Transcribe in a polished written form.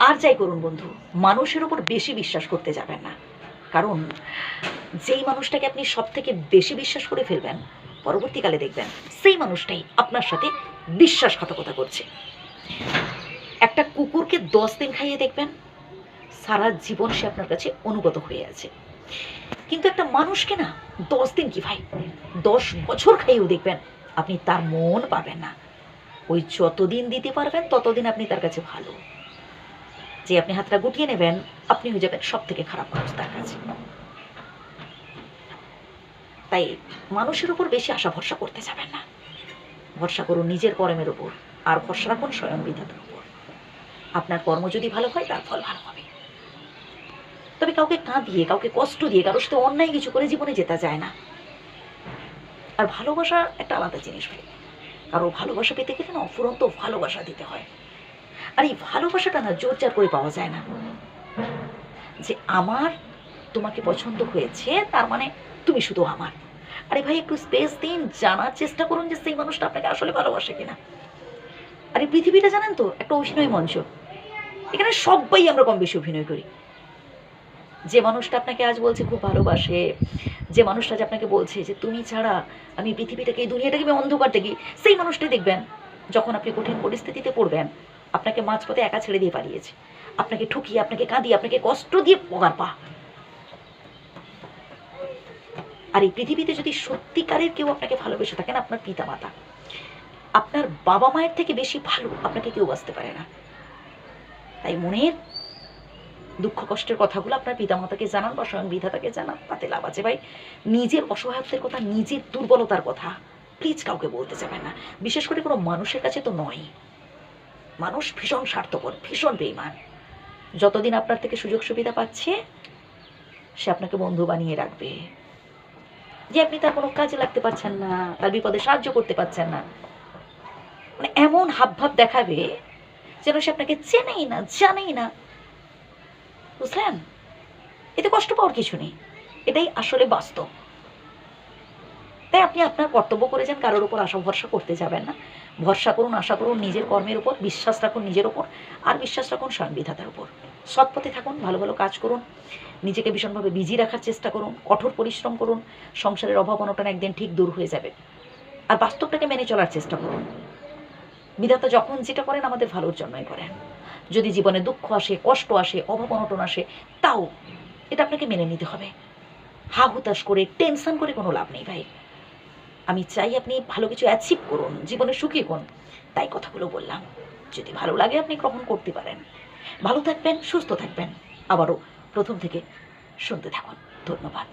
আর যাই করুন বন্ধু, মানুষের উপর বেশি বিশ্বাস করতে যাবেন না। কারণ যেই মানুষটাকে আপনি সব থেকে বেশি বিশ্বাস করে ফেলবেন, পরবর্তীকালে দেখবেন সেই মানুষটাই আপনার সাথে বিশ্বাসঘাতকতা করছে। একটা কুকুরকে 10 দিন খাইয়ে দেখবেন, সারা জীবন সে আপনার কাছে অনুগত হয়ে আছে। কিন্তু একটা মানুষকে না 10 দিন কি ভাই, 10 বছর খাইয়েও দেখবেন আপনি তার মন পাবেন না। ওই যতদিন দিতে পারবেন ততদিন আপনি তার কাছে ভালো। যে আপনি হাতটা গুটিয়ে নেবেন, আপনি হয়ে যাবেন সব থেকে খারাপ মানুষ তার কাছে। তাই মানুষের উপর বেশি আশা ভরসা করতে যাবেন না। ভরসা করুন নিজের কর্মের উপর, আর ভরসা রাখুন স্বয়ং বিধাতার উপর। আপনার কর্ম যদি ভালো হয় তার ফল ভালো হবে। তবে কাউকে কাঁদিয়ে, কাউকে কষ্ট দিয়ে, কারোর সাথে অন্যায় কিছু করে জীবনে যেতে যায় না। আর ভালোবাসা একটা আলাদা জিনিস ভাই। কারো ভালোবাসা পেতে গেলে না অফুরন্ত ভালোবাসা দিতে হয়। আর এই ভালোবাসাটা না জোর জার করে পাওয়া যায় না। যে আমার তোমাকে পছন্দ হয়েছে তার মানে তুমি শুধু আমার। আরে ভাই, একটু স্পেস দিন, জানার চেষ্টা করুন যে সেই মানুষটা আপনাকে আসলে ভালোবাসে কিনা। আর এই পৃথিবীটা জানেন তো একটা অভিনয় মঞ্চ। এখানে সবাই আমরা কম বেশি অভিনয় করি। যে মানুষটা আপনাকে আজ বলছে খুব ভালোবাসে, যে মানুষটা যে আপনাকে বলছে যে তুমি ছাড়া আমি পৃথিবীটাকে, এই দুনিয়াটাকে আমি অন্ধকার দেখি, সেই মানুষটাই দেখবেন যখন আপনি কঠিন পরিস্থিতিতে পড়বেন আপনাকে মাঝপথে একা ছেড়ে দিয়ে পালিয়েছে। আপনাকে ঠকিয়ে, আপনাকে কাঁদিয়ে, আপনাকে কষ্ট দিয়ে পগার পা। আর এই পৃথিবীতে যদি সত্যিকারের কেউ আপনাকে ভালোবেসে থাকেন, আপনার পিতা মাতা, আপনার বাবা মায়ের থেকে বেশি ভালো আপনাকে কেউ বাঁচতে পারে না। তাই মনের দুঃখ কষ্টের কথাগুলো আপনার পিতামাতাকে জানান বা স্বয়ং বিধাতাকে জানান, তাতে লাভ আছে ভাই। নিজের অসহায়ত্বের কথা, নিজের দুর্বলতার কথা প্লিজ কাউকে বলতে যাবেন না। বিশেষ করে কোনো মানুষের কাছে তো নয়। মানুষ ভীষণ স্বার্থপর, ভীষণ বেইমান। যতদিন আপনার থেকে সুযোগ সুবিধা পাচ্ছে সে আপনাকে বন্ধু বানিয়ে রাখবে। যে আপনি তার কোনো কাজে লাগতে পারছেন না, তার বিপদে সাহায্য করতে পারছেন না, মানে এমন হাবভাব দেখাবে যেন সে আপনাকে চেনেই না, জানেই না। বুঝলেন? এতে কষ্ট পাওয়ার কিছু নেই, এটাই আসলে বাস্তব। তাই আপনি আপনার কর্তব্য করে যান, কারোর উপর আশা ভরসা করতে যাবেন না। ভরসা করুন, আশা করুন নিজের কর্মের উপর, বিশ্বাস রাখুন নিজের ওপর, আর বিশ্বাস রাখুন স্বয়ং বিধাতার উপর। সৎ পথে থাকুন, ভালো ভালো কাজ করুন, নিজেকে ভীষণভাবে বিজি রাখার চেষ্টা করুন, কঠোর পরিশ্রম করুন। সংসারের অভাব অনটন একদিন ঠিক দূর হয়ে যাবে। আর বাস্তবটাকে মেনে চলার চেষ্টা করুন। বিধাতা যখন যেটা করেন আমাদের ভালোর জন্যই করেন। যদি জীবনে দুঃখ আসে, কষ্ট আসে, অভাব অনটন আসে, তাও এটা আপনাকে মেনে নিতে হবে। হা হুতাশ করে, টেনশন করে কোনো লাভ নেই ভাই। আমি চাই আপনি ভালো কিছু অ্যাচিভ করুন, জীবনে সুখী হন, তাই কথাগুলো বললাম। যদি ভালো লাগে আপনি গ্রহণ করতে পারেন। ভালো থাকবেন, সুস্থ থাকবেন। আবারও প্রথম থেকে শুনতে থাকুন। ধন্যবাদ।